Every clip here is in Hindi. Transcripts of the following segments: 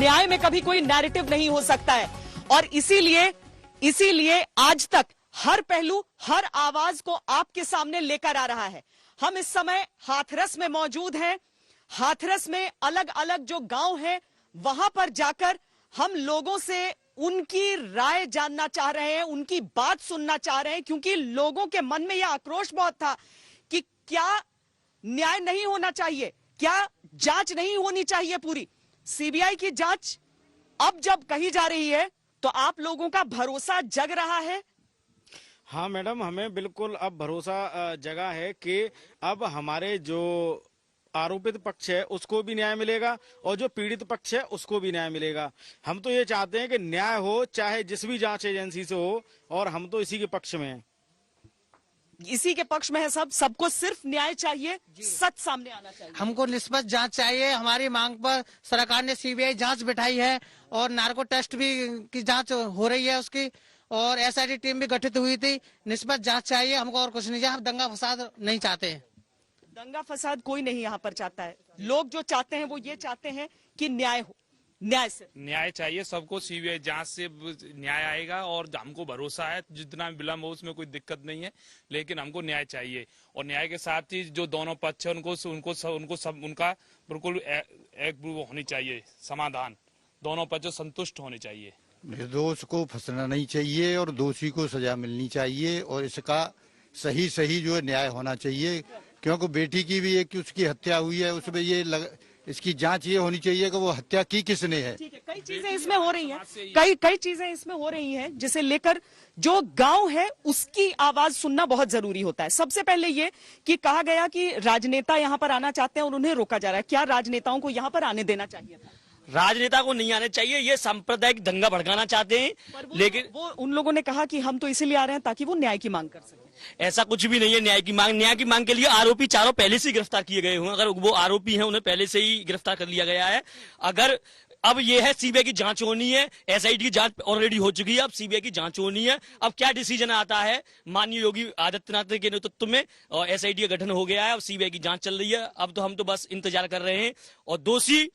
न्याय में कभी कोई नैरेटिव नहीं हो सकता है। और इसीलिए आज तक हर पहलू, हर आवाज को आपके सामने लेकर आ रहा है। हम इस समय हाथरस में मौजूद हैं। हाथरस में अलग अलग जो गांव हैं, वहां पर जाकर हम लोगों से उनकी राय जानना चाह रहे हैं, उनकी बात सुनना चाह रहे हैं, क्योंकि लोगों के मन में यह आक्रोश बहुत था कि क्या न्याय नहीं होना चाहिए, क्या जांच नहीं होनी चाहिए पूरी। सीबीआई की जांच अब जब कही जा रही है तो आप लोगों का भरोसा जग रहा है। हाँ मैडम, हमें बिल्कुल अब भरोसा जगा है कि अब हमारे जो आरोपित पक्ष है उसको भी न्याय मिलेगा और जो पीड़ित पक्ष है उसको भी न्याय मिलेगा। हम तो ये चाहते हैं कि न्याय हो, चाहे जिस भी जांच एजेंसी से हो, और हम तो इसी के पक्ष में हैं। इसी के पक्ष में है सबको सिर्फ न्याय चाहिए, सच सामने आना चाहिए। हमको निष्पक्ष जांच चाहिए। हमारी मांग पर सरकार ने सीबीआई जांच बिठाई है और नार्को टेस्ट भी की जांच हो रही है उसकी, और एसआईटी टीम भी गठित हुई थी। निष्पक्ष जांच चाहिए हमको, और कुछ नहीं चाहिए। हम दंगा फसाद नहीं चाहते हैं। दंगा फसाद कोई नहीं यहाँ पर चाहता है। लोग जो चाहते हैं वो ये चाहते हैं कि न्याय हो, न्याय से न्याय चाहिए सबको। सीबीआई जांच से न्याय आएगा और हमको भरोसा है जितना विलम्ब हो उसमें कोई दिक्कत नहीं है, लेकिन हमको न्याय चाहिए। और न्याय के साथ ही जो दोनों पक्ष है उनका बिल्कुल एक वो होनी चाहिए समाधान। दोनों पक्ष संतुष्ट होने चाहिए। निर्दोष को फंसना नहीं चाहिए और दोषी को सजा मिलनी चाहिए, और इसका सही जो है न्याय होना चाहिए। क्योंकि बेटी की भी एक उसकी हत्या हुई है, उसमें इसकी जांच ये होनी चाहिए कि वो हत्या की किसने है। ठीक है, कई चीजें इसमें हो रही हैं, कई चीजें इसमें हो रही हैं, जिसे लेकर जो गांव है उसकी आवाज सुनना बहुत जरूरी होता है। सबसे पहले ये कि कहा गया कि राजनेता यहाँ पर आना चाहते हैं और उन्हें रोका जा रहा है। क्या राजनेताओं को यहाँ पर आने देना चाहिए था? राजनेता को नहीं आने चाहिए, ये सांप्रदायिक दंगा भड़काना चाहते हैं। लेकिन वो उन लोगों ने कहा कि हम तो इसीलिए आ रहे हैं ताकि वो न्याय की मांग कर सकें। ऐसा कुछ भी नहीं है। न्याय की मांग के लिए आरोपी चारों पहले से गिरफ्तार किए गए हों। अगर वो आरोपी हैं उन्हें पहले से ही गिरफ्तार कर लिया गया है। अगर अब ये है सीबीआई की जांच होनी है, एसआईटी की जांच ऑलरेडी हो चुकी है, अब सीबीआई की जांच होनी है। अब क्या डिसीजन आता है माननीय योगी आदित्यनाथ के नेतृत्व में, और एसआईटी का गठन हो गया है, अब सीबीआई की जांच चल रही है। अब तो हम तो बस इंतजार कर रहे हैं, और दोषी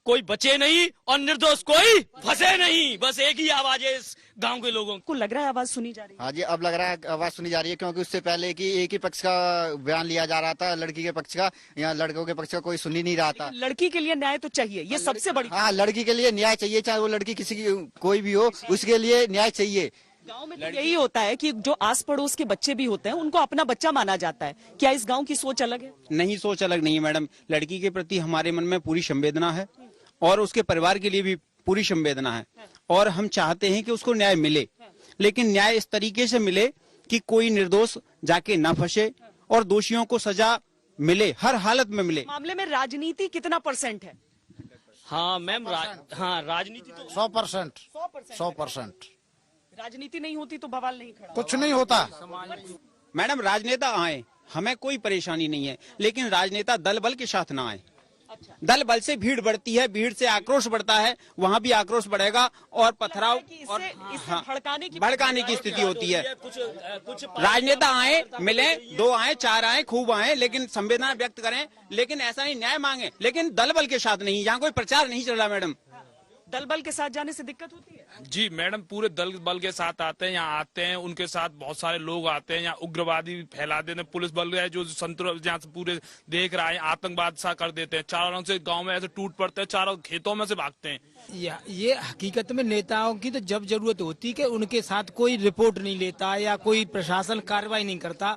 कोई बचे नहीं और निर्दोष कोई फंसे नहीं। बस एक ही आवाज है इस गांव के लोगों को। लग रहा है आवाज सुनी जा रही है? हाँ जी, अब लग रहा है आवाज सुनी जा रही है, क्योंकि उससे पहले कि एक ही पक्ष का बयान लिया जा रहा था, लड़की के पक्ष का। यहाँ लड़कों के पक्ष का कोई सुन ही नहीं रहा था। लड़की के लिए न्याय तो चाहिए, ये सबसे बड़ी। हाँ, लड़की के लिए न्याय चाहिए, चाहे वो लड़की किसी की कोई भी हो, उसके लिए न्याय चाहिए। गांव में तो यही होता है कि जो आस पड़ोस के बच्चे भी होते हैं उनको अपना बच्चा माना जाता है। क्या इस गांव की सोच अलग है? नहीं, सोच अलग नहीं है मैडम। लड़की के प्रति हमारे मन में पूरी संवेदना है और उसके परिवार के लिए भी पूरी संवेदना है, और हम चाहते हैं कि उसको न्याय मिले, लेकिन न्याय इस तरीके से मिले कि कोई निर्दोष जाके ना फंसे और दोषियों को सजा मिले, हर हालत में मिले। मामले में राजनीति कितना % है? हाँ मैम, हाँ राजनीति तो 100%। राजनीति नहीं होती तो बवाल नहीं खड़ा, कुछ नहीं होता। मैडम, राजनेता आए, हमें कोई परेशानी नहीं है, लेकिन राजनेता दल बल के साथ ना आए। दल बल से भीड़ बढ़ती है, भीड़ से आक्रोश बढ़ता है, वहाँ भी आक्रोश बढ़ेगा और पथराव और भड़काने की स्थिति होती है। कुछ राजनेता आए, मिले, 2 आए, 4 आए, खूब आए, लेकिन संवेदना व्यक्त करें, लेकिन ऐसा नहीं न्याय मांगे, लेकिन दल बल के साथ नहीं। यहाँ कोई प्रचार नहीं चल रहा मैडम। दल बल के साथ जाने से दिक्कत होती है? जी मैडम, पूरे दल बल के साथ आते हैं, यहाँ आते हैं, उनके साथ बहुत सारे लोग आते हैं, यहाँ उग्रवादी फैला देते हैं। पुलिस बल है जो संतुलन यहाँ से पूरे देख रहा है, आतंकवाद सा कर देते हैं। चारों से गांव में ऐसे टूट पड़ते हैं, चारों खेतों में से भागते हैं। ये हकीकत में नेताओं की तो जब जरूरत होती कि उनके साथ कोई रिपोर्ट नहीं लेता या कोई प्रशासन कार्रवाई नहीं करता।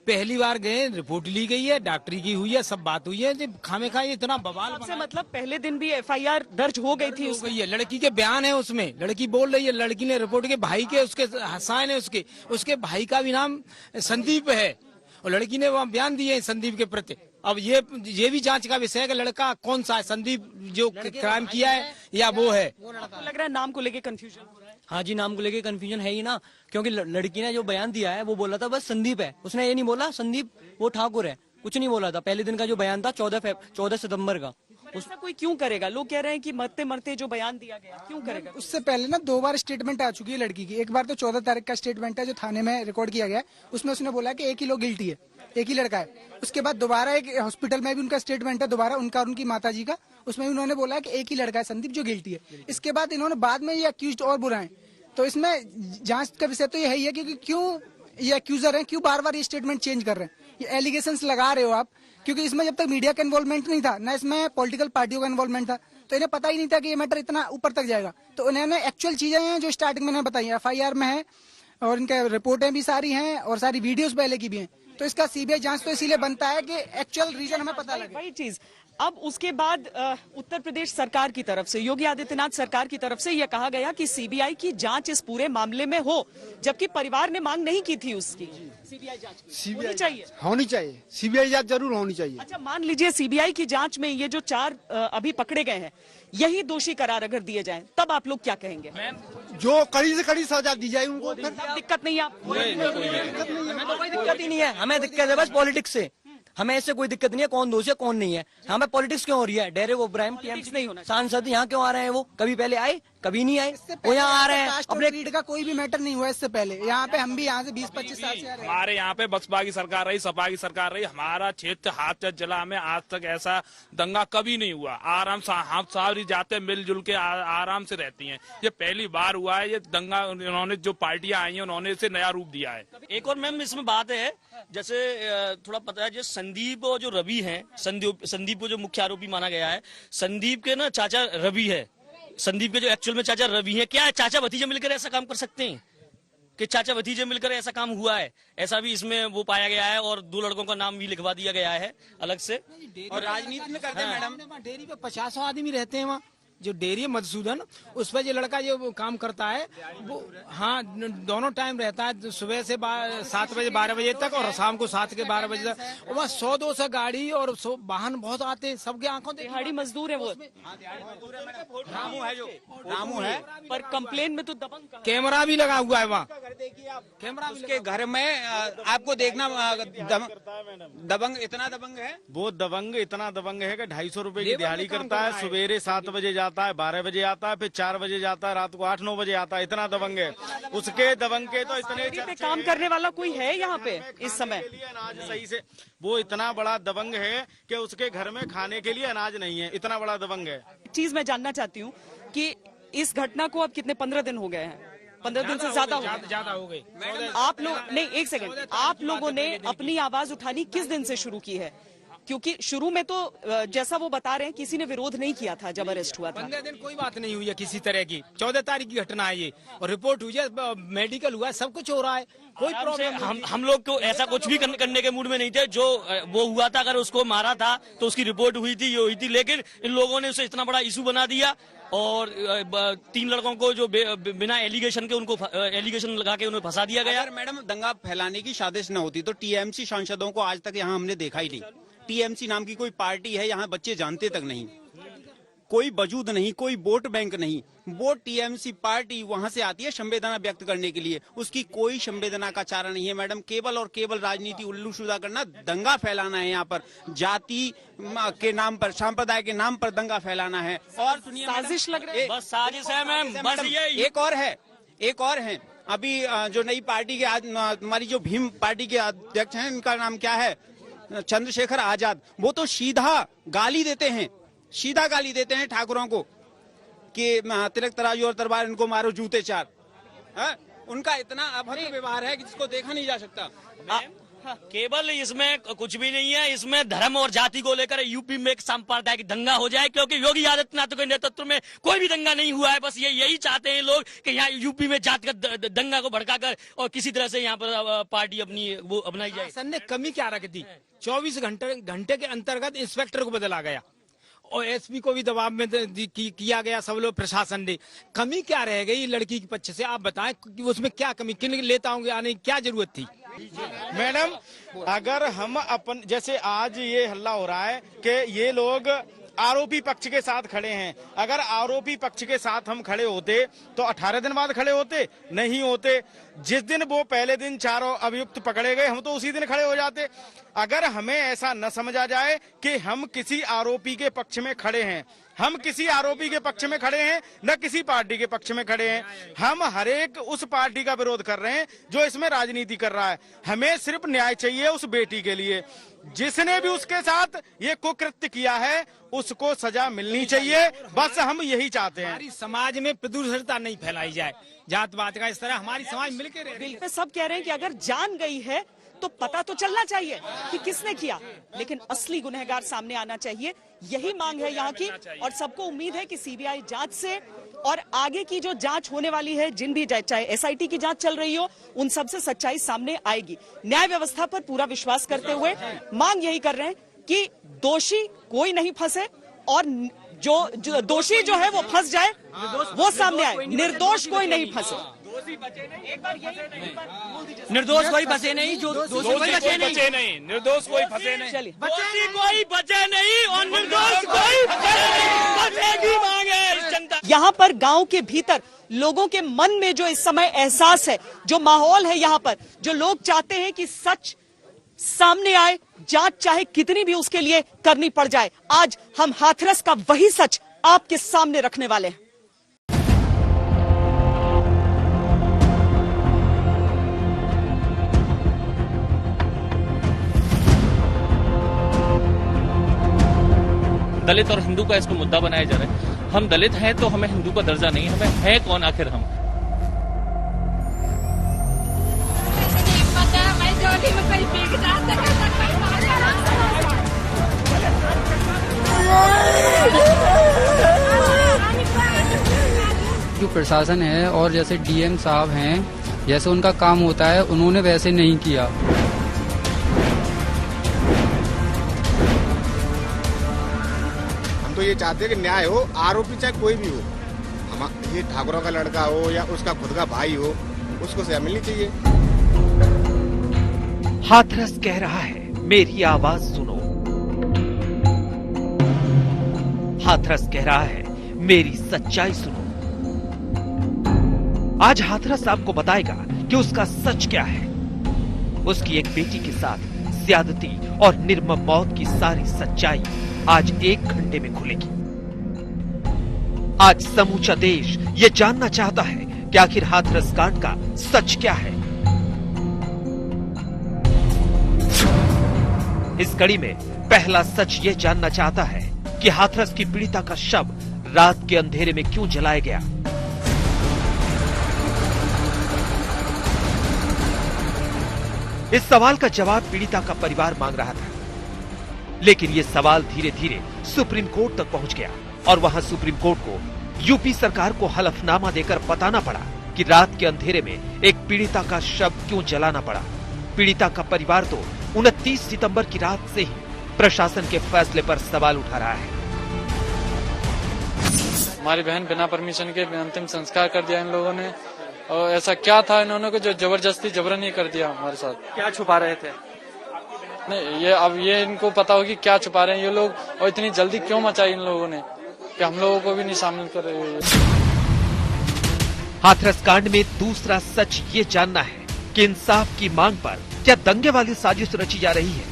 पहली बार गए, रिपोर्ट ली गई है, डॉक्टरी की हुई है, सब बात हुई है, खामेखा इतना बवाल से मतलब पहले दिन भी FIR दर्ज हो गई थी। है लड़की के बयान है उसमें, लड़की बोल रही है, लड़की ने रिपोर्ट के भाई के उसके हसायन है, उसके भाई का भी नाम संदीप है, और लड़की ने वहाँ बयान दिए हैं संदीप के प्रति। अब ये भी जांच का विषय है कि लड़का कौन सा है, संदीप जो क्राइम किया है या वो है। आपको लग रहा है नाम को लेके कंफ्यूजन हो रहा है? हाँ जी, नाम को लेके कंफ्यूजन है ही ना, क्योंकि लड़की ने जो बयान दिया है वो बोला था बस संदीप है, उसने ये नहीं बोला संदीप वो ठाकुर है, कुछ नहीं बोला था। पहले दिन का जो बयान था 14 सितंबर का। उसमें कोई क्यों करेगा? लोग कह रहे हैं कि मरते मरते जो बयान दिया गया, क्यों करेगा? उससे पहले ना 2 बार स्टेटमेंट आ चुकी है लड़की की। एक बार तो 14 तारीख का स्टेटमेंट है जो थाने में रिकॉर्ड किया गया, उसमें उसने बोला कि एक ही लोग गिल्टी है। एक ही लड़का है। उसके बाद दोबारा एक हॉस्पिटल में भी उनका स्टेटमेंट है, दोबारा उनका और उनकी माता जी का, उसमें भी उन्होंने बोला है कि एक ही लड़का है संदीप जो गिल्टी है। इसके बाद इन्होंने बाद में ये अक्यूज्ड और बुलाए, तो इसमें जांच का विषय तो ये है कि क्यों ये अक्यूजर हैं, क्यों बार बार ये स्टेटमेंट चेंज कर रहे हैं, ये एलिगेशंस लगा रहे हो आप, क्योंकि इसमें जब तक मीडिया का इन्वॉल्वमेंट नहीं था, ना इसमें पॉलिटिकल पार्टियों का इन्वॉल्वमेंट था, तो इन्हें पता ही नहीं था कि ये मैटर इतना ऊपर तक जाएगा। तो उन्होंने एक्चुअल चीजें हैं जो स्टार्टिंग में बताई, FIR में है और इनके रिपोर्टें भी सारी हैं और सारी वीडियोस पहले की भी हैं। तो इसका CBI जांच तो इसीलिए बनता है कि एक्चुअल रीजन हमें पता लगे। वही चीज। अब उसके बाद उत्तर प्रदेश सरकार की तरफ से, योगी आदित्यनाथ सरकार की तरफ से यह कहा गया कि CBI की जांच इस पूरे मामले में हो, जबकि परिवार ने मांग नहीं की थी उसकी। CBI जांच होनी चाहिए, CBI जांच जरूर होनी चाहिए। अच्छा, मान लीजिए CBI की जांच में ये जो 4 अभी पकड़े गए हैं, यही दोषी करार अगर दिए जाएं, तब आप लोग क्या कहेंगे? जो कड़ी से कड़ी सजा दी जाए उनको। दिक्कत नहीं है आपको? हमें तो कोई दिक्कत ही नहीं है, हमें दिक्कत है बस पॉलिटिक्स से। हमें इससे कोई दिक्कत नहीं है कौन दोषी है कौन नहीं है, हमें पॉलिटिक्स क्यों हो रही है? डेरेक ओब्रायन TMC नहीं होना, सांसद यहाँ क्यों आ रहे हैं? वो कभी पहले आए, कभी नहीं आए, वो यहाँ आ रहे हैं। अपने क्रीड का कोई भी मैटर नहीं हुआ इससे पहले। यहाँ पे हम भी यहाँ से 20-25 साल से आ रहे हैं। हमारे यहाँ पे बसपा की सरकार रही, सपा की सरकार रही, हमारा क्षेत्र हाथरस जिला में आज तक ऐसा दंगा कभी नहीं हुआ। आराम से हम सारी जाते मिलजुल के आराम से रहती हैं। ये पहली बार हुआ है ये दंगा, उन्होंने जो पार्टियां आई हैं उन्होंने इसे नया रूप दिया है। एक और मैम इसमें बात है, जैसे थोड़ा पता है, जो संदीप और जो रवि है, संदीप को जो मुख्य आरोपी माना गया है, संदीप के ना चाचा रवि है, संदीप के जो एक्चुअल में चाचा रवि हैं। क्या चाचा भतीजे मिलकर ऐसा काम कर सकते हैं कि चाचा भतीजे मिलकर ऐसा काम हुआ है? ऐसा भी इसमें वो पाया गया है और 2 लड़कों का नाम भी लिखवा दिया गया है अलग से। और राजनीति में करते हैं मैडम, डेयरी पे 50 आदमी रहते हैं वहाँ, जो डेयरी है मधुसूदन, उस पर जो लड़का जो काम करता है वो, हाँ, दोनों टाइम रहता है, सुबह से 7 बजे 12 बजे तक और शाम को 7 के 12 बजे तक। और वहाँ 100-200 गाड़ी और वाहन बहुत आते हैं, सबके आंखों दिहाड़ी मजदूर है वो। रामू है, जो रामू है, पर कंप्लेन में तो दबंग कैमरा भी लगा हुआ है वहाँ। कैमरा उसके घर में आपको देखना, दबंग इतना दबंग है, वो दबंग इतना दबंग है कि 250 रुपए की दिहाड़ी करता है। सवेरे 7 बजे जाता है, 12 बजे आता है, फिर 4 बजे जाता है, रात को 8-9 बजे आता है। इतना दबंग है। उसके दबंग के तो इतने पे काम करने वाला कोई है यहाँ पे इस समय? अनाज सही से, वो इतना बड़ा दबंग है कि उसके घर में खाने के लिए अनाज नहीं है, इतना बड़ा दबंग है। चीज मैं जानना चाहती हूँ कि इस घटना को अब कितने 15 दिन हो गए हैं? 15 दिन से ज्यादा हो गए। आप लोग नहीं, एक सेकंड, आप लोगों ने अपनी आवाज उठानी किस दिन से शुरू की है? क्योंकि शुरू में तो जैसा वो बता रहे हैं किसी ने विरोध नहीं किया था जब अरेस्ट हुआ था। 15 दिन कोई बात नहीं हुई है किसी तरह की। 14 तारीख की घटना है ये, और रिपोर्ट हुई है, मेडिकल हुआ है, सब कुछ हो रहा है, कोई प्रॉब्लम। हम लोग को ऐसा कुछ भी करने के मूड में नहीं थे। जो वो हुआ था, अगर उसको मारा था तो उसकी रिपोर्ट हुई थी, ये हुई थी, लेकिन इन लोगों ने उसे इतना बड़ा इशू बना दिया और 3 लड़कों को जो बिना एलिगेशन के, उनको एलिगेशन लगा के उन्हें फंसा दिया गया। अगर मैडम दंगा फैलाने की साजिश न होती तो TMC सांसदों को आज तक यहाँ हमने देखा ही नहीं। TMC नाम की कोई पार्टी है यहाँ, बच्चे जानते तक नहीं, कोई वजूद नहीं, कोई वोट बैंक नहीं। वो TMC पार्टी वहां से आती है संवेदना व्यक्त करने के लिए, उसकी कोई संवेदना का चारा नहीं है मैडम। केवल और केवल राजनीति उल्लूशुदा करना, दंगा फैलाना है यहाँ पर, जाति के नाम पर, संप्रदाय के नाम पर दंगा फैलाना है। और सुनिए, साजिश लग रही है, बस साजिश है मैम, बस ये। एक और है अभी जो नई पार्टी के, हमारी जो भीम पार्टी के अध्यक्ष हैं, इनका नाम क्या है, चंद्रशेखर आजाद, वो तो सीधा गाली देते हैं ठाकुरों को कि तिलक तराजू और तलवार इनको मारो जूते 4। उनका इतना अभद्र व्यवहार है कि जिसको देखा नहीं जा सकता। केवल इसमें कुछ भी नहीं है, इसमें धर्म और जाति को लेकर यूपी में एक सांप्रदायिक दंगा हो जाए, क्योंकि योगी आदित्यनाथ के नेतृत्व में कोई भी दंगा नहीं हुआ है। बस यही चाहते हैं लोग कि यहाँ यूपी में जातिगत दंगा को भड़काकर और किसी तरह से यहाँ पर पार्टी अपनी वो अपनाई जाए। शासन ने कमी क्या रख दी? 24 घंटे के अंतर्गत इंस्पेक्टर को बदला गया और SP को भी दबाव में किया गया, सब लोग प्रशासन ने। कमी क्या रह गई लड़की के पक्ष से? आप बताएं कि उसमें क्या कमी, किन नेताओं के आने की क्या जरूरत थी? मैडम, अगर हम अपन, जैसे आज ये हल्ला हो रहा है कि ये लोग आरोपी पक्ष के साथ खड़े हैं, अगर आरोपी पक्ष के साथ हम खड़े होते तो 18 दिन बाद खड़े होते? नहीं होते। जिस दिन वो पहले दिन 4 अभियुक्त पकड़े गए, हम तो उसी दिन खड़े हो जाते। अगर हमें ऐसा न समझा जाए कि हम किसी आरोपी के पक्ष में खड़े हैं, हम किसी आरोपी के पक्ष में खड़े हैं न किसी पार्टी के पक्ष में खड़े हैं। हम हर एक उस पार्टी का विरोध कर रहे हैं जो इसमें राजनीति कर रहा है। हमें सिर्फ न्याय चाहिए उस बेटी के लिए। जिसने भी उसके साथ ये कुकृत्य किया है उसको सजा मिलनी चाहिए, बस हम यही चाहते हैं। हमारी समाज में प्रदूषणता नहीं फैलाई जाए, जात पात का इस तरह हमारी समाज मिलकर रह रही है। सब कह रहे हैं कि अगर जान गई है तो पता तो चलना चाहिए कि किसने किया, लेकिन असली गुनहगार सामने आना चाहिए। यही मांग है यहाँ की, और सबको उम्मीद है कि सीबीआई जांच से और आगे की जो जांच होने वाली है, जिन भी चाहे एसआईटी की जांच चल रही हो, उन सब से सच्चाई सामने आएगी। न्याय व्यवस्था पर पूरा विश्वास करते हुए मांग यही कर रहे हैं कि दोषी कोई नहीं फंसे और जो दोषी जो है वो फंस जाए, वो सामने आए, निर्दोष कोई नहीं फंसे। निर्दोष कोई बचे नहीं, जो दोषी कोई बचे नहीं, निर्दोष कोई फंसे नहीं, चलिए दोषी कोई बचे नहीं और निर्दोष कोई बचेगी मांगे जनता। यहाँ पर गांव के भीतर लोगों के मन में जो इस समय एहसास है, जो माहौल है यहाँ पर, जो लोग चाहते हैं कि सच सामने आए, जांच चाहे कितनी भी उसके लिए करनी पड़ जाए, आज हम हाथरस का वही सच आपके सामने रखने वाले हैं। दलित और हिंदू का इसको मुद्दा बनाया जा रहा है। हम दलित हैं तो हमें हिंदू का दर्जा नहीं, हमें है कौन आखिर हम? जो प्रशासन है और जैसे डीएम साहब हैं, जैसे उनका काम होता है, उन्होंने वैसे नहीं किया। तो ये चाहते हैं कि न्याय हो, आरोपी चाहे कोई भी हो, हम ये ठाकुरों का लड़का हो या उसका खुद का भाई हो, उसको सजा मिलनी चाहिए। हाथरस कह रहा है मेरी आवाज सुनो। हाथरस कह रहा है मेरी सच्चाई सुनो। आज हाथरस आपको बताएगा कि उसका सच क्या है। उसकी एक बेटी के साथ ज्यादती और निर्मम मौत की सारी सच्चाई आज 1 घंटे में खुलेगी। आज समूचा देश ये जानना चाहता है कि आखिर हाथरस कांड का सच क्या है। इस कड़ी में पहला सच ये जानना चाहता है कि हाथरस की पीड़िता का शव रात के अंधेरे में क्यों जलाया गया। इस सवाल का जवाब पीड़िता का परिवार मांग रहा था, लेकिन ये सवाल धीरे धीरे सुप्रीम कोर्ट तक पहुंच गया और वहां सुप्रीम कोर्ट को यूपी सरकार को हलफनामा देकर बताना पड़ा कि रात के अंधेरे में एक पीड़िता का शव क्यों जलाना पड़ा। पीड़िता का परिवार तो 29 सितंबर की रात से ही प्रशासन के फैसले पर सवाल उठा रहा है। हमारी बहन बिना परमिशन के अंतिम संस्कार कर दिया इन लोगों ने, और ऐसा क्या था इन्होंने को जो जबरदस्ती जबरन ही कर दिया हमारे साथ। क्या छुपा रहे थे? नहीं, ये अब ये इनको पता होगी क्या छुपा रहे हैं ये लोग, और इतनी जल्दी क्यों मचाई इन लोगों ने कि हम लोगों को भी नहीं शामिल कर रहे। हाथरस कांड में दूसरा सच ये जानना है कि इंसाफ की मांग पर क्या दंगे वाली साजिश रची जा रही है।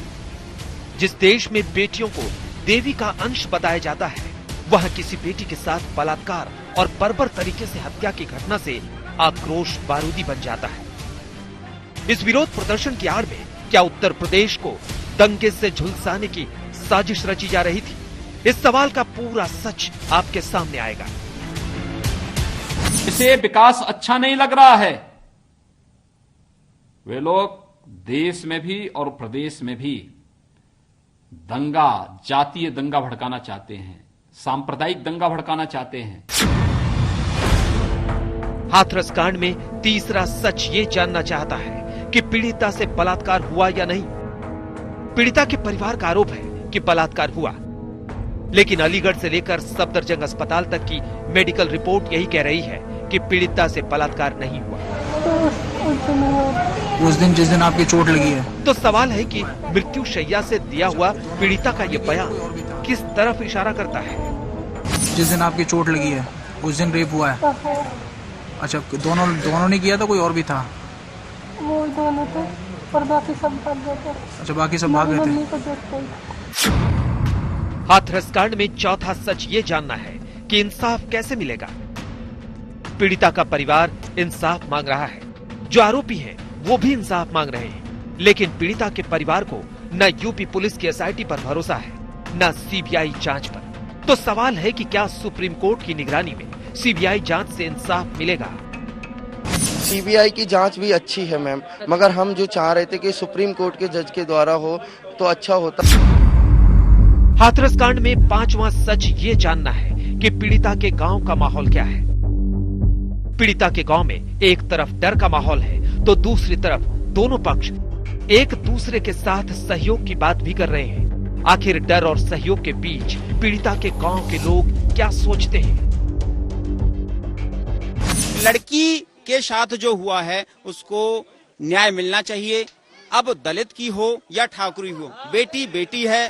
जिस देश में बेटियों को देवी का अंश बताया जाता है, वहां किसी बेटी के साथ बलात्कार और बर्बर तरीके से हत्या की घटना से आक्रोश बारूदी बन जाता है। इस विरोध प्रदर्शन की आड़ में क्या उत्तर प्रदेश को दंगे से झुलसाने की साजिश रची जा रही थी? इस सवाल का पूरा सच आपके सामने आएगा। इसे विकास अच्छा नहीं लग रहा है। वे लोग देश में भी और प्रदेश में भी दंगा, जातीय दंगा भड़काना चाहते हैं, सांप्रदायिक दंगा भड़काना चाहते हैं। हाथरस कांड में तीसरा सच ये जानना चाहता है कि पीड़िता से बलात्कार हुआ या नहीं। पीड़िता के परिवार का आरोप है कि बलात्कार हुआ, लेकिन अलीगढ़ से लेकर सफदरजंग अस्पताल तक की मेडिकल रिपोर्ट यही कह रही है कि पीड़िता से बलात्कार नहीं हुआ। उस दिन जिस दिन आपकी चोट लगी है, तो सवाल है कि मृत्यु शैया से दिया हुआ पीड़िता का ये बयान किस तरफ इशारा करता है। जिस दिन आपकी चोट लगी है उस दिन रेप हुआ है। अच्छा, दोनों ने किया था, कोई और भी था? वो दोनों थे और बाकी सब भाग गए थे। अच्छा, बाकी सब भाग गए थे। हाथरस कांड में चौथा सच ये जानना है कि इंसाफ कैसे मिलेगा। पीड़िता का परिवार इंसाफ मांग रहा है, जो आरोपी हैं वो भी इंसाफ मांग रहे हैं, लेकिन पीड़िता के परिवार को न यूपी पुलिस की एसआईटी पर भरोसा है, न सीबीआई जांच पर। तो सवाल है कि क्या सुप्रीम कोर्ट की निगरानी में सीबीआई जांच से इंसाफ मिलेगा? सीबीआई की जांच भी अच्छी है मैम, मगर हम जो चाह रहे थे कि सुप्रीम कोर्ट के जज के द्वारा हो तो अच्छा होता। हाथरस कांड में पांचवा सच ये जानना है कि पीड़िता के गांव का माहौल क्या है। पीड़िता के गांव में एक तरफ डर का माहौल है तो दूसरी तरफ दोनों पक्ष एक दूसरे के साथ सहयोग की बात भी कर रहे हैं। आखिर डर और सहयोग के बीच पीड़िता के गांव के लोग क्या सोचते हैं? लड़की के साथ जो हुआ है उसको न्याय मिलना चाहिए। अब दलित की हो या ठाकुरी हो, बेटी बेटी है।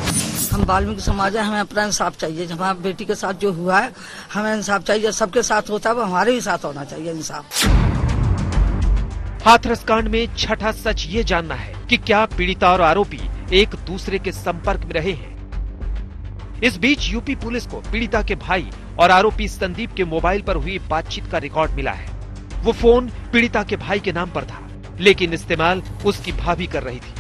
हम वाल्मीकि समाज है, हमें अपना इंसाफ चाहिए। जब हमारी बेटी के साथ जो हुआ है हमें इंसाफ चाहिए। सबके साथ होता है वो हमारे भी साथ होना चाहिए इंसाफ। हाथरस कांड में छठा सच ये जानना है कि क्या पीड़िता और आरोपी एक दूसरे के संपर्क में रहे हैं। इस बीच यूपी पुलिस को पीड़िता के भाई और आरोपी संदीप के मोबाइल पर हुई बातचीत का रिकॉर्ड मिला है। वो फोन पीड़िता के भाई के नाम पर था, लेकिन इस्तेमाल उसकी भाभी कर रही थी।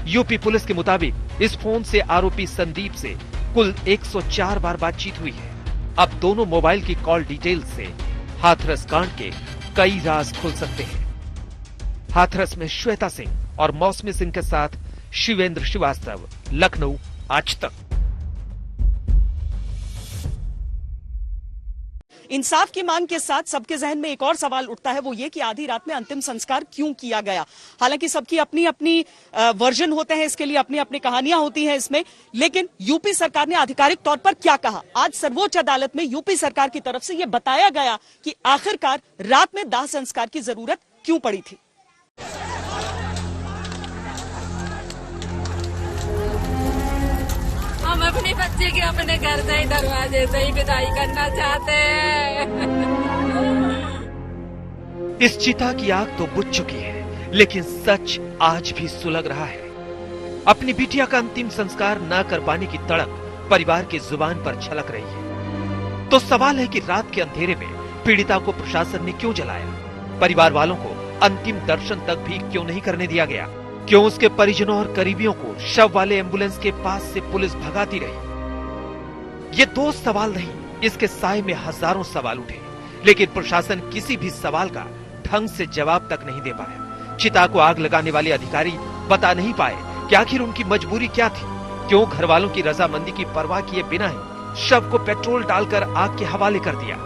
यूपी पुलिस के मुताबिक इस फोन से आरोपी संदीप से कुल 104 बार बातचीत हुई है। अब दोनों मोबाइल की कॉल डिटेल से हाथरस कांड के कई राज खुल सकते हैं। हाथरस में श्वेता सिंह और मौसमी सिंह के साथ शिवेंद्र श्रीवास्तव, लखनऊ, आज तक। इंसाफ की मांग के साथ सबके जहन में एक और सवाल उठता है, वो ये कि आधी रात में अंतिम संस्कार क्यों किया गया। हालांकि सबकी अपनी अपनी वर्जन होते हैं, इसके लिए अपनी अपनी कहानियां होती हैं इसमें, लेकिन यूपी सरकार ने आधिकारिक तौर पर क्या कहा। आज सर्वोच्च अदालत में यूपी सरकार की तरफ से यह बताया गया कि आखिरकार रात में दाह संस्कार की जरूरत क्यों पड़ी थी। हम अपने बच्चे के अपने घर से ही दरवाजे से ही विदाई करना चाहते हैं। इस चिता की आग तो बुझ चुकी है, लेकिन सच आज भी सुलग रहा है। अपनी बिटिया का अंतिम संस्कार न कर पाने की तड़प परिवार की जुबान पर छलक रही है। तो सवाल है कि रात के अंधेरे में पीड़िता को प्रशासन ने क्यों जलाया? परिवार वालों को अंतिम दर्शन तक भी क्यों नहीं करने दिया गया? क्यों उसके परिजनों और करीबियों को शव वाले एम्बुलेंस के पास से पुलिस भगाती रही? ये दो सवाल नहीं, इसके साए में हजारों सवाल उठे, लेकिन प्रशासन किसी भी सवाल का ढंग से जवाब तक नहीं दे पाया। चिता को आग लगाने वाले अधिकारी बता नहीं पाए कि आखिर उनकी मजबूरी क्या थी। क्यों घर वालों की रजामंदी की परवाह किए बिना ही शव को पेट्रोल डालकर आग के हवाले कर दिया?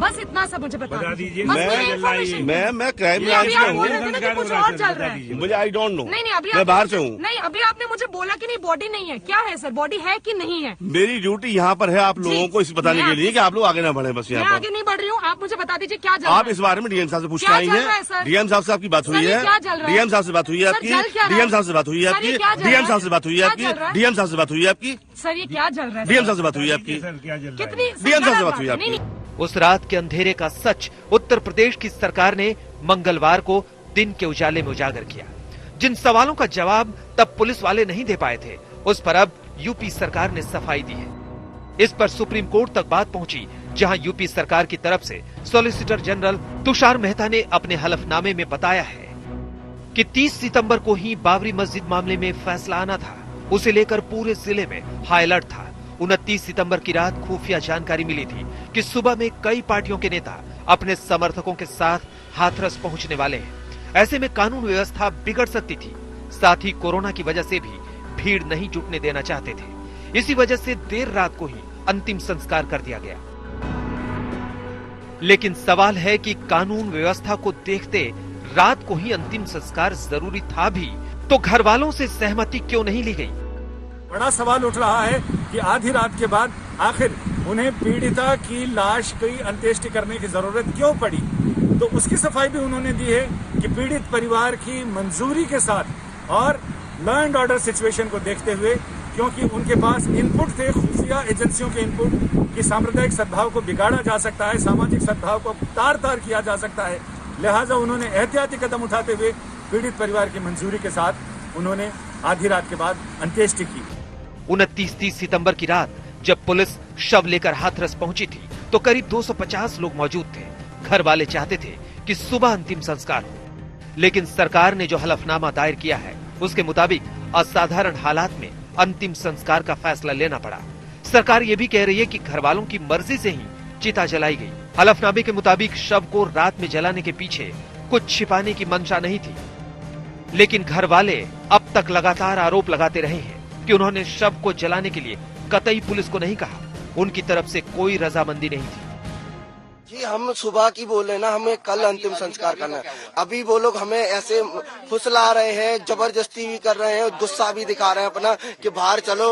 बस इतना सा मुझे बता दीजिए। मैं क्राइम ब्रांच में हूँ। कुछ और चल रहा है। मुझे आई डोंट नो। नहीं अभी मैं बाहर से हूँ। नहीं अभी आपने मुझे बोला कि नहीं बॉडी नहीं है। क्या है सर, बॉडी है कि नहीं है? मेरी ड्यूटी यहाँ पर है आप लोगों को इस बताने के लिए कि आप लोग आगे ना बढ़े। बस यहाँ पर आगे नहीं बढ़ रही हूँ, आप मुझे बता दीजिए क्या आप इस बारे में डीएम साहब से पूछना आई है। डीएम साहब से आपकी बात हुई है? डीएम साहब से बात हुई है आपकी? डीएम साहब से बात हुई है आपकी? डीएम साहब से बात हुई है आपकी? डीएम साहब से बात हुई है आपकी? सर ये क्या चल रहा है? डीएम साहब से बात हुई है आपकी? कितनी डीएम साहब से बात हुई है आपकी? उस रात के अंधेरे का सच उत्तर प्रदेश की सरकार ने मंगलवार को दिन के उजाले में उजागर किया। जिन सवालों का जवाब तब पुलिस वाले नहीं दे पाए थे, उस पर अब यूपी सरकार ने सफाई दी है। इस पर सुप्रीम कोर्ट तक बात पहुंची, जहां यूपी सरकार की तरफ से सॉलिसिटर जनरल तुषार मेहता ने अपने हलफनामे में बताया है कि 30 सितंबर को ही बाबरी मस्जिद मामले में फैसला आना था। उसे लेकर पूरे जिले में हाई अलर्ट था। 29 सितंबर की रात खुफिया जानकारी मिली थी कि सुबह में कई पार्टियों के नेता अपने समर्थकों के साथ हाथरस पहुंचने वाले हैं। ऐसे में कानून व्यवस्था बिगड़ सकती थी। साथ ही कोरोना की वजह से भी भीड़ नहीं जुटने देना चाहते थे। इसी वजह से देर रात को ही अंतिम संस्कार कर दिया गया। लेकिन सवाल है कि कानून व्यवस्था को देखते रात को ही अंतिम संस्कार जरूरी था भी, तो घर वालों से सहमति क्यों नहीं ली गई? बड़ा सवाल उठ रहा है कि आधी रात के बाद आखिर उन्हें पीड़िता की लाश की अंत्येष्टि करने की जरूरत क्यों पड़ी। तो उसकी सफाई भी उन्होंने दी है कि पीड़ित परिवार की मंजूरी के साथ और लॉ एंड ऑर्डर सिचुएशन को देखते हुए, क्योंकि उनके पास इनपुट थे खुफिया एजेंसियों के इनपुट कि सांप्रदायिक सद्भाव को बिगाड़ा जा सकता है, सामाजिक सद्भाव को तार तार किया जा सकता है। लिहाजा उन्होंने एहतियाती कदम उठाते हुए पीड़ित परिवार की मंजूरी के साथ उन्होंने आधी रात के बाद अंत्येष्टि की। 29-30 सितंबर की रात जब पुलिस शव लेकर हाथरस पहुंची थी तो करीब 250 लोग मौजूद थे। घर वाले चाहते थे कि सुबह अंतिम संस्कार हो, लेकिन सरकार ने जो हलफनामा दायर किया है उसके मुताबिक असाधारण हालात में अंतिम संस्कार का फैसला लेना पड़ा। सरकार ये भी कह रही है कि घर वालों की मर्जी से ही चिता जलाई गई। हलफनामे के मुताबिक शव को रात में जलाने के पीछे कुछ छिपाने की मंशा नहीं थी, लेकिन घर वाले अब तक लगातार आरोप लगाते रहे हैं कि उन्होंने शव को जलाने के लिए कतई पुलिस को नहीं कहा। उनकी तरफ से कोई रजामंदी नहीं थी। जी हम सुबह की बोल रहे हैं ना, हमें कल अंतिम संस्कार करना है। अभी वो लोग हमें ऐसे फुसला रहे हैं, जबरदस्ती भी कर रहे हैं, गुस्सा भी दिखा रहे हैं अपना कि बाहर चलो,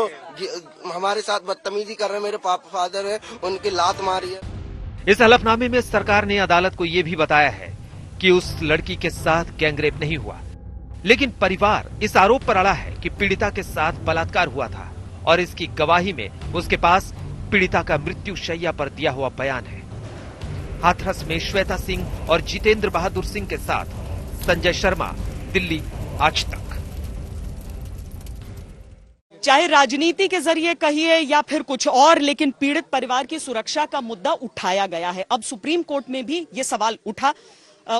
हमारे साथ बदतमीजी कर रहे हैं। मेरे पापा फादर है, उनकी लात मारी है। इस हलफनामे में सरकार ने अदालत को ये भी बताया है कि उस लड़की के साथ गैंगरेप नहीं हुआ, लेकिन परिवार इस आरोप पर अड़ा है कि पीड़िता के साथ बलात्कार हुआ था और इसकी गवाही में उसके पास पीड़िता का मृत्यु शैया पर दिया हुआ बयान है। हाथरस में श्वेता सिंह और जितेंद्र बहादुर सिंह के साथ संजय शर्मा, दिल्ली आज तक। चाहे राजनीति के जरिए कहिए या फिर कुछ और, लेकिन पीड़ित परिवार की सुरक्षा का मुद्दा उठाया गया है। अब सुप्रीम कोर्ट में भी ये सवाल उठा।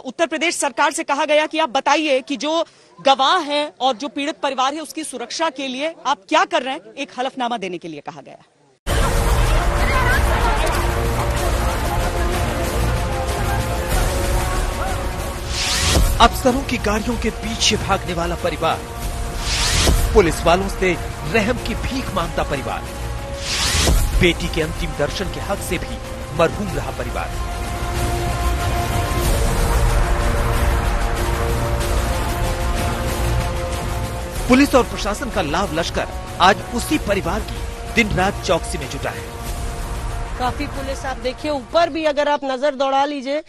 उत्तर प्रदेश सरकार से कहा गया कि आप बताइए कि जो गवाह है और जो पीड़ित परिवार है उसकी सुरक्षा के लिए आप क्या कर रहे हैं। एक हलफनामा देने के लिए कहा गया। अफसरों की गाड़ियों के पीछे भागने वाला परिवार, पुलिस वालों से रहम की भीख मांगता परिवार, बेटी के अंतिम दर्शन के हक से भी मरहूम रहा परिवार। पुलिस और प्रशासन का लाव लश्कर आज उसी परिवार की दिन रात चौकसी में जुटा है। काफी पुलिस आप देखिए, ऊपर भी अगर आप नजर दौड़ा लीजिए,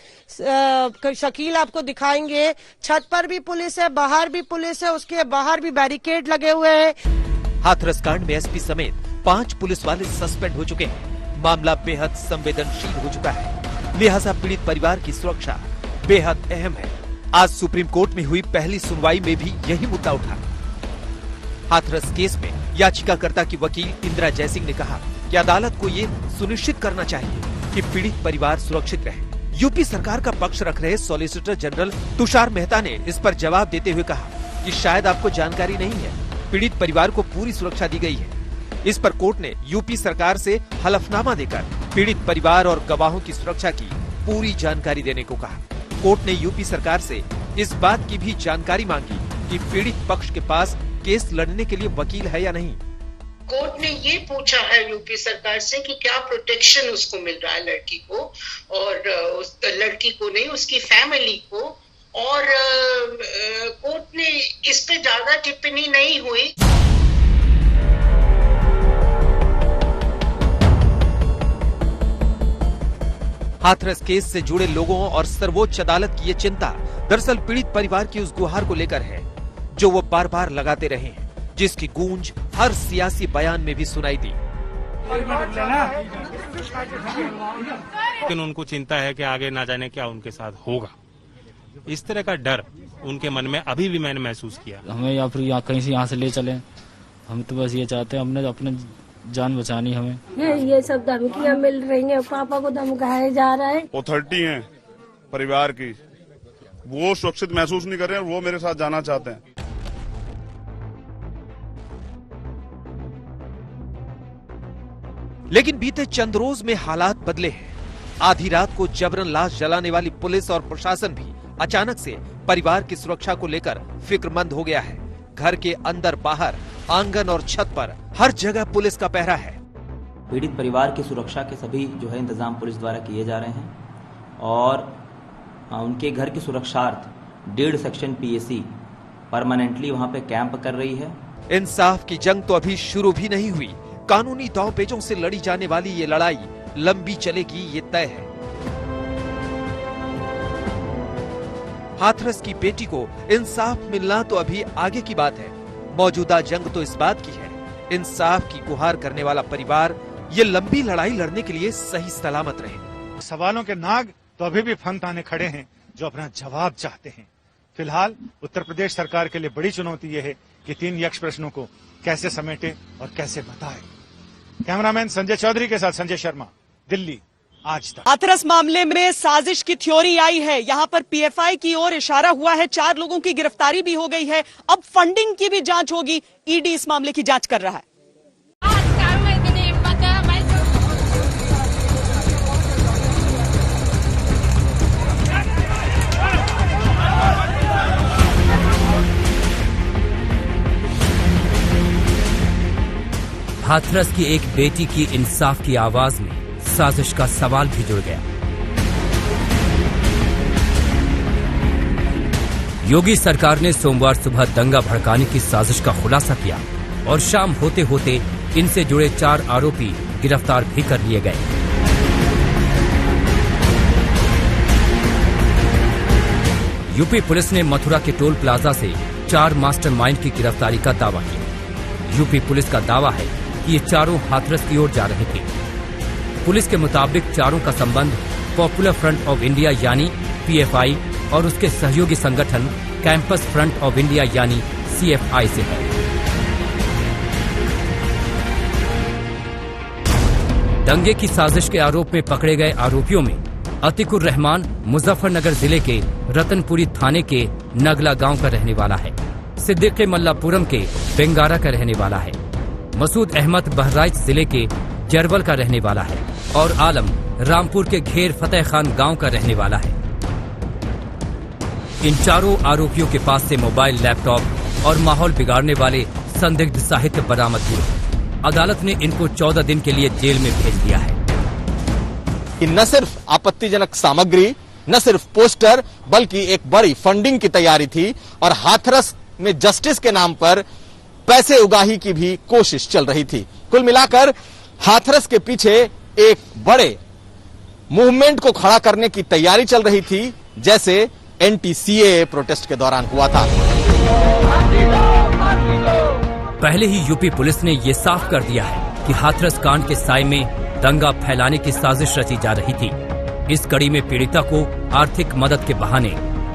शकील आपको दिखाएंगे, छत पर भी पुलिस है, बाहर भी पुलिस है, उसके बाहर भी बैरिकेड लगे हुए हैं। हाथरस कांड में एसपी समेत 5 पुलिस वाले सस्पेंड हो चुके हैं। मामला बेहद संवेदनशील हो चुका है, लिहाजा पीड़ित परिवार की सुरक्षा बेहद अहम है। आज सुप्रीम कोर्ट में हुई पहली सुनवाई में भी यही मुद्दा उठा। हाथरस केस में याचिकाकर्ता की वकील इंदिरा जयसिंह ने कहा कि अदालत को ये सुनिश्चित करना चाहिए कि पीड़ित परिवार सुरक्षित रहे। यूपी सरकार का पक्ष रख रहे सॉलिसिटर जनरल तुषार मेहता ने इस पर जवाब देते हुए कहा कि शायद आपको जानकारी नहीं है, पीड़ित परिवार को पूरी सुरक्षा दी गई है। इस पर कोर्ट ने यूपी सरकार से हलफनामा देकर पीड़ित परिवार और गवाहों की सुरक्षा की पूरी जानकारी देने को कहा। कोर्ट ने यूपी सरकार से इस बात की भी जानकारी मांगी कि पीड़ित पक्ष के पास केस लड़ने के लिए वकील है या नहीं। कोर्ट ने ये पूछा है यूपी सरकार से कि क्या प्रोटेक्शन उसको मिल रहा है लड़की को, और उस लड़की को नहीं, उसकी फैमिली को। और कोर्ट ने इस पे ज्यादा टिप्पणी नहीं हुई। हाथरस केस से जुड़े लोगों और सर्वोच्च अदालत की ये चिंता दरअसल पीड़ित परिवार की उस गुहार को लेकर है जो वो बार बार लगाते रहे हैं, जिसकी गूंज हर सियासी बयान में भी सुनाई दी। लेकिन उनको चिंता है कि आगे ना जाने क्या उनके साथ होगा। इस तरह का डर उनके मन में अभी भी मैंने महसूस किया। हमें या फिर कहीं से यहाँ से ले चले, हम तो बस ये चाहते हैं हमने अपने जान बचानी। हमें ये सब धमकियाँ मिल रही हैं, पापा को धमकाया जा रहा है। अथॉरिटी है परिवार की, वो सुरक्षित महसूस नहीं कर रहे हैं, वो मेरे साथ जाना चाहते हैं। लेकिन बीते चंद रोज में हालात बदले हैं। आधी रात को जबरन लाश जलाने वाली पुलिस और प्रशासन भी अचानक से परिवार की सुरक्षा को लेकर फिक्रमंद हो गया है। घर के अंदर बाहर, आंगन और छत पर हर जगह पुलिस का पहरा है। पीड़ित परिवार की सुरक्षा के सभी जो है इंतजाम पुलिस द्वारा किए जा रहे हैं और उनके घर की सुरक्षार्थ 1.5 सेक्शन पीएसी परमानेंटली वहां पे कैंप कर रही है। इंसाफ की जंग तो अभी शुरू भी नहीं हुई। कानूनी दांव-पेचों से लड़ी जाने वाली ये लड़ाई लंबी चलेगी, ये तय है। हाथरस की बेटी को इंसाफ मिलना तो अभी आगे की बात है। मौजूदा जंग तो इस बात की है, इंसाफ की गुहार करने वाला परिवार ये लंबी लड़ाई लड़ने के लिए सही सलामत रहे। सवालों के नाग तो अभी भी फन ताने खड़े हैं जो अपना जवाब चाहते हैं। फिलहाल उत्तर प्रदेश सरकार के लिए बड़ी चुनौती यह है कि 3 यक्ष प्रश्नों को कैसे समेटे और कैसे बताए। कैमरामैन संजय चौधरी के साथ संजय शर्मा, दिल्ली, आज तक। हाथरस मामले में साजिश की थ्योरी आई है। यहां पर पीएफआई की ओर इशारा हुआ है, 4 लोगों की गिरफ्तारी भी हो गई है। अब फंडिंग की भी जांच होगी। ईडी इस मामले की जांच कर रहा है। हाथरस की एक बेटी की इंसाफ की आवाज में साजिश का सवाल भी जुड़ गया। योगी सरकार ने सोमवार सुबह दंगा भड़काने की साजिश का खुलासा किया और शाम होते होते इनसे जुड़े 4 आरोपी गिरफ्तार भी कर लिए गए। यूपी पुलिस ने मथुरा के टोल प्लाजा से 4 मास्टरमाइंड की गिरफ्तारी का दावा किया। यूपी पुलिस का दावा है कि ये चारों हाथरस की ओर जा रहे थे। पुलिस के मुताबिक चारों का संबंध पॉपुलर फ्रंट ऑफ इंडिया यानी पीएफआई और उसके सहयोगी संगठन कैंपस फ्रंट ऑफ इंडिया यानी सीएफआई से है। दंगे की साजिश के आरोप में पकड़े गए आरोपियों में अतिकुर रहमान मुजफ्फरनगर जिले के रतनपुरी थाने के नगला गांव का रहने वाला है, सिद्दीक मल्लापुरम के बेंगारा का रहने वाला है, मसूद अहमद बहराइच जिले के जरवल का रहने वाला है और आलम रामपुर के घेर फतेह खान गांव का रहने वाला है। इन चारों आरोपियों के पास से मोबाइल, लैपटॉप और माहौल बिगाड़ने वाले संदिग्ध साहित्य बरामद हुए। अदालत ने इनको 14 दिन के लिए जेल में भेज दिया है। कि न सिर्फ आपत्तिजनक सामग्री, न सिर्फ पोस्टर, बल्कि एक बड़ी फंडिंग की तैयारी थी और हाथरस में जस्टिस के नाम पर पैसे उगाही की भी कोशिश चल रही थी। कुल मिलाकर हाथरस के पीछे एक बड़े मूवमेंट को खड़ा करने की तैयारी चल रही थी, जैसे एंटी-सीएए प्रोटेस्ट के दौरान हुआ था। पहले ही यूपी पुलिस ने ये साफ कर दिया है कि हाथरस कांड के साए में दंगा फैलाने की साजिश रची जा रही थी। इस कड़ी में पीड़िता को आर्थिक मदद के बहाने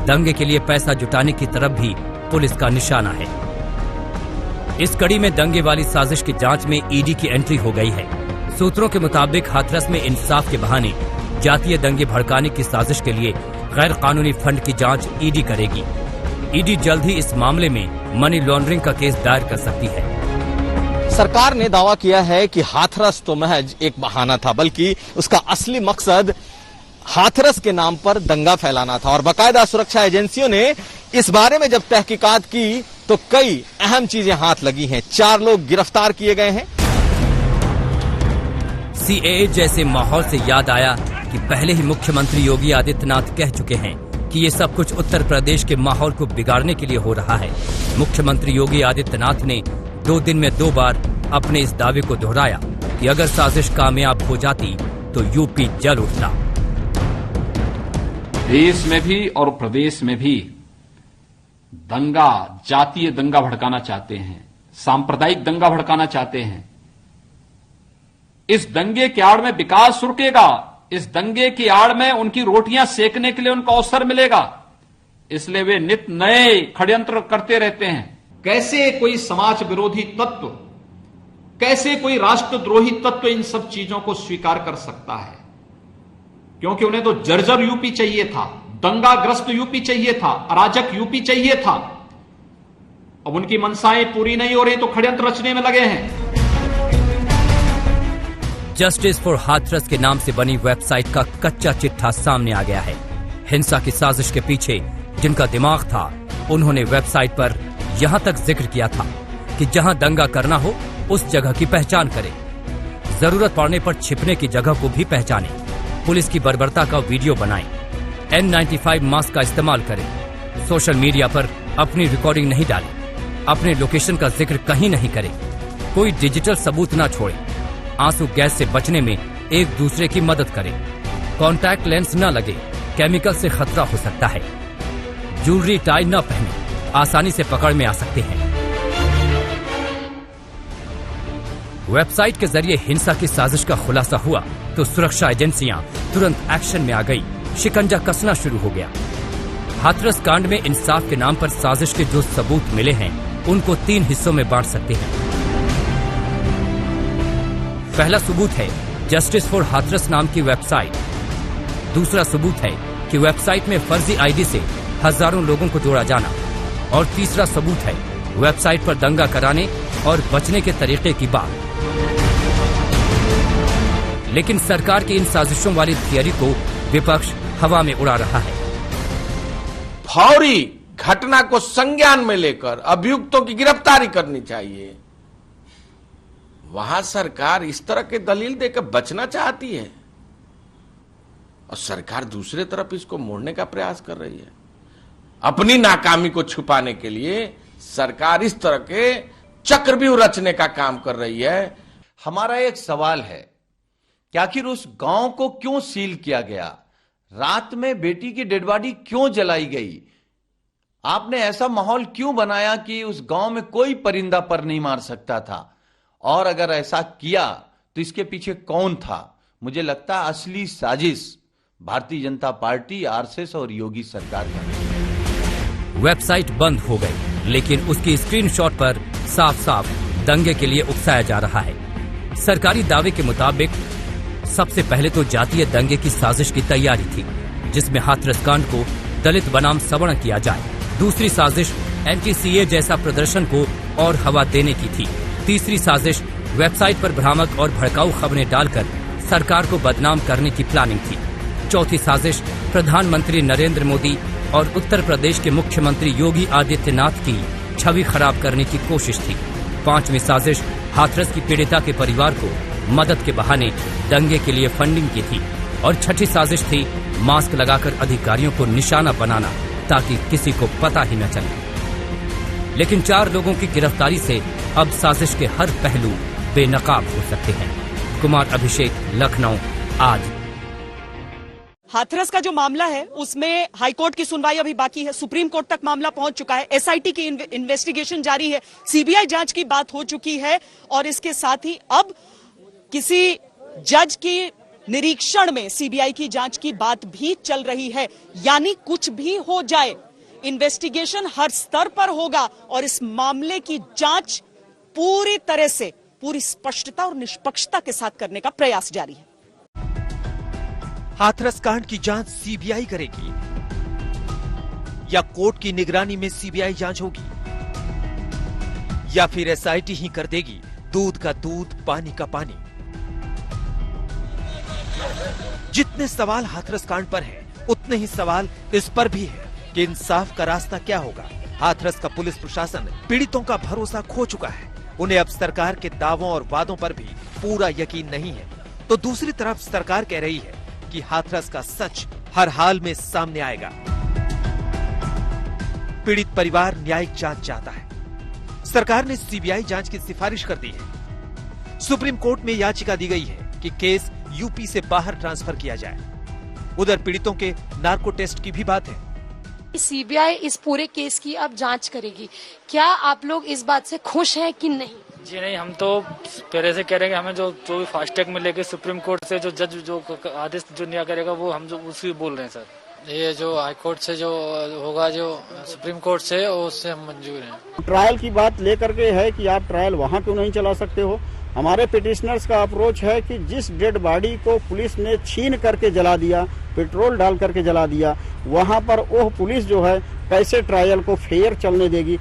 दंगे के लिए पैसा जुटाने की तरफ भी पुलिस का निशाना है। इस कड़ी में दंगे वाली साजिश की जांच में ईडी की एंट्री हो गई है। सूत्रों के मुताबिक हाथरस में इंसाफ के बहाने जातीय दंगे भड़काने की साजिश के लिए गैर कानूनी फंड की जांच ईडी करेगी। ईडी जल्द ही इस मामले में मनी लॉन्ड्रिंग का केस दायर कर सकती है। सरकार ने दावा किया है कि हाथरस तो महज एक बहाना था, बल्कि उसका असली मकसद हाथरस के नाम पर दंगा फैलाना था और बाकायदा सुरक्षा एजेंसियों ने इस बारे में जब तहकीकात की तो कई अहम चीजें हाथ लगी हैं। 4 लोग गिरफ्तार किए गए हैं। सीएए जैसे माहौल से याद आया कि पहले ही मुख्यमंत्री योगी आदित्यनाथ कह चुके हैं कि ये सब कुछ उत्तर प्रदेश के माहौल को बिगाड़ने के लिए हो रहा है। मुख्यमंत्री योगी आदित्यनाथ ने 2 दिन में 2 बार अपने इस दावे को दोहराया कि अगर साजिश कामयाब हो जाती तो यूपी जल उठता। देश में भी और प्रदेश में भी दंगा, जातीय दंगा भड़काना चाहते हैं, सांप्रदायिक दंगा भड़काना चाहते हैं। इस दंगे की आड़ में विकास रुकेगा, इस दंगे की आड़ में उनकी रोटियां सेकने के लिए उनको अवसर मिलेगा, इसलिए वे नित नए षड्यंत्र करते रहते हैं। कैसे कोई समाज विरोधी तत्व, कैसे कोई राष्ट्रद्रोही तत्व इन सब चीजों को स्वीकार कर सकता है? क्योंकि उन्हें तो जर्जर यूपी चाहिए था, दंगाग्रस्त यूपी चाहिए था, अराजक यूपी चाहिए था। अब उनकी मनसाएं पूरी नहीं हो रही तो षड्यंत्र रचने में लगे हैं। जस्टिस फॉर हाथरस के नाम से बनी वेबसाइट का कच्चा चिट्ठा सामने आ गया है। हिंसा की साजिश के पीछे जिनका दिमाग था, उन्होंने वेबसाइट पर यहां तक जिक्र किया था कि जहां दंगा करना हो उस जगह की पहचान करें, जरूरत पड़ने पर छिपने की जगह को भी पहचानें, पुलिस की बर्बरता का वीडियो बनाएं, N95 मास्क का इस्तेमाल करें, सोशल मीडिया पर अपनी रिकॉर्डिंग नहीं डालें, अपने लोकेशन का जिक्र कहीं नहीं करें, कोई डिजिटल सबूत न छोड़ें, आंसू गैस से बचने में एक दूसरे की मदद करें, कॉन्टैक्ट लेंस न लगे, केमिकल से खतरा हो सकता है, ज्वेलरी टाई न पहने, आसानी से पकड़ में आ सकते हैं। वेबसाइट के जरिए हिंसा की साजिश का खुलासा हुआ तो सुरक्षा एजेंसियां तुरंत एक्शन में आ गई, शिकंजा कसना शुरू हो गया। हाथरस कांड में इंसाफ के नाम पर साजिश के जो सबूत मिले हैं उनको 3 हिस्सों में बांट सकते हैं। पहला सबूत है जस्टिस फॉर हाथरस नाम की वेबसाइट। दूसरा सबूत है कि वेबसाइट में फर्जी आईडी से हजारों लोगों को जोड़ा जाना। और तीसरा सबूत है वेबसाइट पर दंगा कराने और बचने के तरीके की बात। लेकिन सरकार की इन साजिशों वाली थियरी को विपक्ष हवा में उड़ा रहा है। फौरी घटना को संज्ञान में लेकर अभियुक्तों की गिरफ्तारी करनी चाहिए। वहां सरकार इस तरह के दलील देकर बचना चाहती है और सरकार दूसरे तरफ इसको मोड़ने का प्रयास कर रही है। अपनी नाकामी को छुपाने के लिए सरकार इस तरह के चक्रव्यूह रचने का काम कर रही है। हमारा एक सवाल है कि आखिर उस गांव को क्यों सील किया गया? रात में बेटी की डेड बॉडी क्यों जलाई गई? आपने ऐसा माहौल क्यों बनाया कि उस गांव में कोई परिंदा पर नहीं मार सकता था? और अगर ऐसा किया तो इसके पीछे कौन था? मुझे लगता है असली साजिश भारतीय जनता पार्टी, आरएसएस और योगी सरकार का। वेबसाइट बंद हो गई, लेकिन उसकी स्क्रीनशॉट पर साफ साफ दंगे के लिए उकसाया जा रहा है। सरकारी दावे के मुताबिक सबसे पहले तो जातीय दंगे की साजिश की तैयारी थी, जिसमें हाथरस कांड को दलित बनाम सवर्ण किया जाए। दूसरी साजिश एंटी-सीए जैसा प्रदर्शन को और हवा देने की थी। तीसरी साजिश वेबसाइट पर भ्रामक और भड़काऊ खबरें डालकर सरकार को बदनाम करने की प्लानिंग थी। चौथी साजिश प्रधानमंत्री नरेंद्र मोदी और उत्तर प्रदेश के मुख्यमंत्री योगी आदित्यनाथ की छवि खराब करने की कोशिश थी। पांचवी साजिश हाथरस की पीड़िता के परिवार को मदद के बहाने दंगे के लिए फंडिंग की थी। और छठी साजिश थी मास्क लगाकर अधिकारियों को निशाना बनाना, ताकि किसी को पता ही न चले। लेकिन 4 लोगों की गिरफ्तारी से अब साजिश के हर पहलू बेनकाब हो सकते हैं। कुमार अभिषेक, लखनऊ, आज। हाथरस का जो मामला है उसमें हाईकोर्ट की सुनवाई अभी बाकी है, सुप्रीम कोर्ट तक मामला पहुंच चुका है, एसआईटी की इन्वेस्टिगेशन जारी है, सीबीआई जांच की बात हो चुकी है और इसके साथ ही अब किसी जज की निरीक्षण में सीबीआई की जांच की बात भी चल रही है। यानी कुछ भी हो जाए, इन्वेस्टिगेशन हर स्तर पर होगा और इस मामले की जांच पूरी तरह से, पूरी स्पष्टता और निष्पक्षता के साथ करने का प्रयास जारी है। हाथरस कांड की जांच सीबीआई करेगी या कोर्ट की निगरानी में सीबीआई जांच होगी या फिर एसआईटी ही कर देगी दूध का दूध, पानी का पानी? जितने सवाल हाथरस कांड पर हैं, उतने ही सवाल इस पर भी है कि इंसाफ का रास्ता क्या होगा। हाथरस का पुलिस प्रशासन पीड़ितों का भरोसा खो चुका है। उन्हें अब सरकार के दावों और वादों पर भी पूरा यकीन नहीं है। तो दूसरी तरफ सरकार कह रही है कि हाथरस का सच हर हाल में सामने आएगा। पीड़ित परिवार न्यायिक जांच चाहता है। सरकार ने सीबीआई जांच की सिफारिश कर दी है। सुप्रीम कोर्ट में याचिका दी गई है कि केस यूपी से बाहर ट्रांसफर किया जाए। उधर पीड़ितों के नार्को टेस्ट की भी बात है। सीबीआई इस पूरे केस की अब जांच करेगी। क्या आप लोग इस बात से खुश हैं कि नहीं? जी नहीं, हम तो पहले से कह रहे हैं कि हमें जो भी फास्ट ट्रैक में लेके सुप्रीम कोर्ट से जो जज जो आदेश जो न्याय करेगा वो हम जो उसी बोल रहे हैं सर। ये जो हाई कोर्ट से जो होगा, जो सुप्रीम कोर्ट से, उससे हम मंजूर हैं। ट्रायल की बात लेकर के है कि आप ट्रायल वहाँ क्यों नहीं चला सकते हो। हमारे पिटिशनर्स का अप्रोच है कि जिस डेड बॉडी को पुलिस ने छीन करके जला दिया, पेट्रोल डाल करके जला दिया, वहाँ पर वो पुलिस जो है कैसे ट्रायल को फेयर चलने देगी।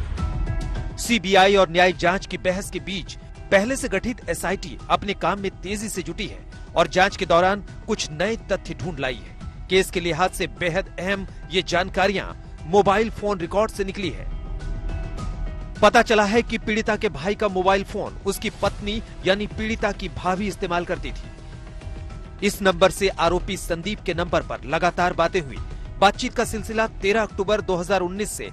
सीबीआई और न्यायिक जांच की बहस के बीच पहले से गठित एसआईटी अपने काम में तेजी से जुटी है और जांच के दौरान कुछ नए तथ्य ढूंढ लाई है। केस के लिहाज से बेहद अहम ये जानकारियां मोबाइल फोन रिकॉर्ड से निकली है। पता चला है कि पीड़िता के भाई का मोबाइल फोन उसकी पत्नी यानी पीड़िता की भाभी इस्तेमाल करती थी। इस नंबर से आरोपी संदीप के नंबर पर लगातार बातें हुई। बातचीत का सिलसिला 13 अक्टूबर 2019 से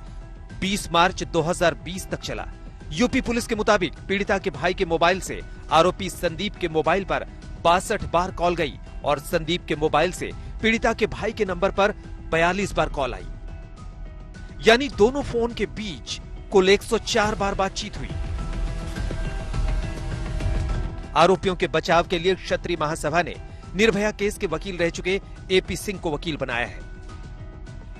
20 मार्च 2020 तक चला। यूपी पुलिस के मुताबिक पीड़िता के भाई के मोबाइल से आरोपी संदीप के मोबाइल पर 62 बार कॉल गई और संदीप के मोबाइल से पीड़िता के भाई के नंबर पर 42 बार कॉल आई। यानी दोनों फोन के बीच कुल 104 बार बातचीत हुई। आरोपियों के बचाव के लिए क्षत्रिय महासभा ने निर्भया केस के वकील रह चुके एपी सिंह को वकील बनाया है।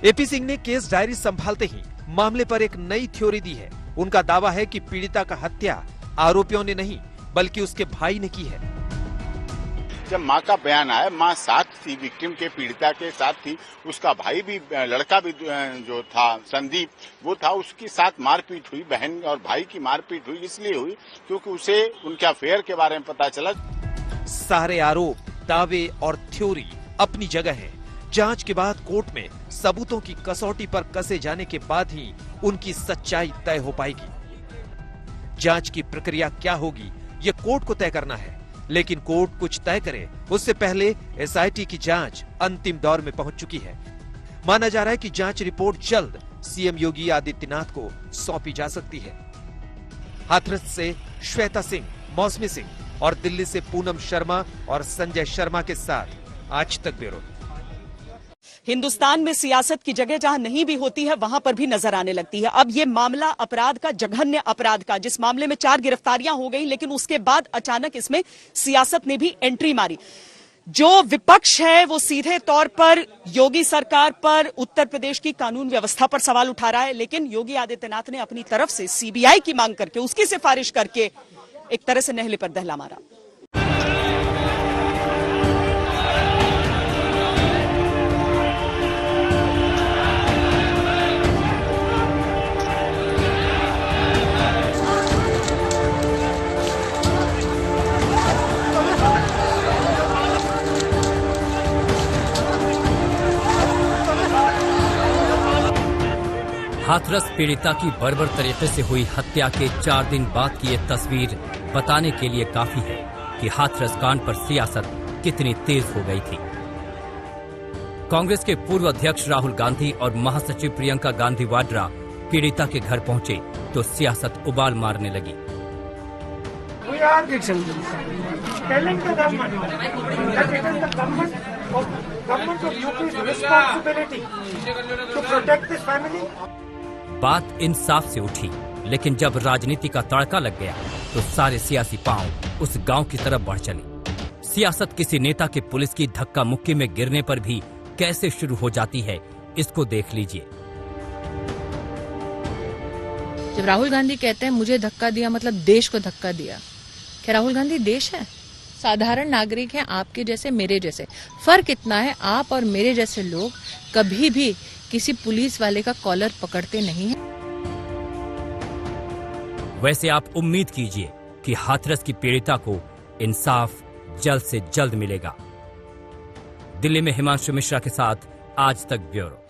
एपी सिंह ने केस डायरी संभालते ही मामले पर एक नई थ्योरी दी है। उनका दावा है कि पीड़िता का हत्या आरोपियों ने नहीं बल्कि उसके भाई ने की है। जब माँ का बयान आया, माँ साथ थी, विक्टिम के, पीड़िता के साथ थी, उसका भाई भी, लड़का भी जो था संदीप, वो था, उसके साथ मारपीट हुई, बहन और भाई की मारपीट हुई, इसलिए हुई क्योंकि उसे उनके अफेयर के बारे में पता चला। सारे आरोप, दावे और थ्योरी अपनी जगह है। जांच के बाद कोर्ट में सबूतों की कसौटी पर कसे जाने के बाद ही उनकी सच्चाई तय हो पाएगी। जांच की प्रक्रिया क्या होगी ये कोर्ट को तय करना है, लेकिन कोर्ट कुछ तय करे उससे पहले एसआईटी की जांच अंतिम दौर में पहुंच चुकी है। माना जा रहा है कि जांच रिपोर्ट जल्द सीएम योगी आदित्यनाथ को सौंपी जा सकती है। हाथरस से श्वेता सिंह, मौसमी सिंह और दिल्ली से पूनम शर्मा और संजय शर्मा के साथ आज तक ब्यूरो। हिंदुस्तान में सियासत की जगह जहां नहीं भी होती है वहां पर भी नजर आने लगती है। अब ये मामला अपराध का, जघन्य अपराध का, जिस मामले में 4 गिरफ्तारियां हो गई, लेकिन उसके बाद अचानक इसमें सियासत ने भी एंट्री मारी। जो विपक्ष है वो सीधे तौर पर योगी सरकार पर, उत्तर प्रदेश की कानून व्यवस्था पर सवाल उठा रहा है, लेकिन योगी आदित्यनाथ ने अपनी तरफ से सीबीआई की मांग करके, उसकी सिफारिश करके एक तरह से नहले पर दहला मारा। हाथरस पीड़िता की बर्बर तरीके से हुई हत्या के 4 दिन बाद की ये तस्वीर बताने के लिए काफी है कि हाथरस कांड पर सियासत कितनी तेज हो गई थी। कांग्रेस के पूर्व अध्यक्ष राहुल गांधी और महासचिव प्रियंका गांधी वाड्रा पीड़िता के घर पहुंचे तो सियासत उबाल मारने लगी। बात इंसाफ से उठी, लेकिन जब राजनीति का तड़का लग गया तो सारे सियासी पांव उस गांव की तरफ बढ़ चले। सियासत किसी नेता के पुलिस की धक्का मुक्की में गिरने पर भी कैसे शुरू हो जाती है, इसको देख लीजिए। जब राहुल गांधी कहते हैं मुझे धक्का दिया, मतलब देश को धक्का दिया, क्या राहुल गांधी देश है? साधारण नागरिक हैं, आपके जैसे, मेरे जैसे। फर्क इतना है, आप और मेरे जैसे लोग कभी भी किसी पुलिस वाले का कॉलर पकड़ते नहीं हैं। वैसे आप उम्मीद कीजिए कि हाथरस की पीड़िता को इंसाफ जल्द से जल्द मिलेगा। दिल्ली में हिमांशु मिश्रा के साथ आज तक ब्यूरो।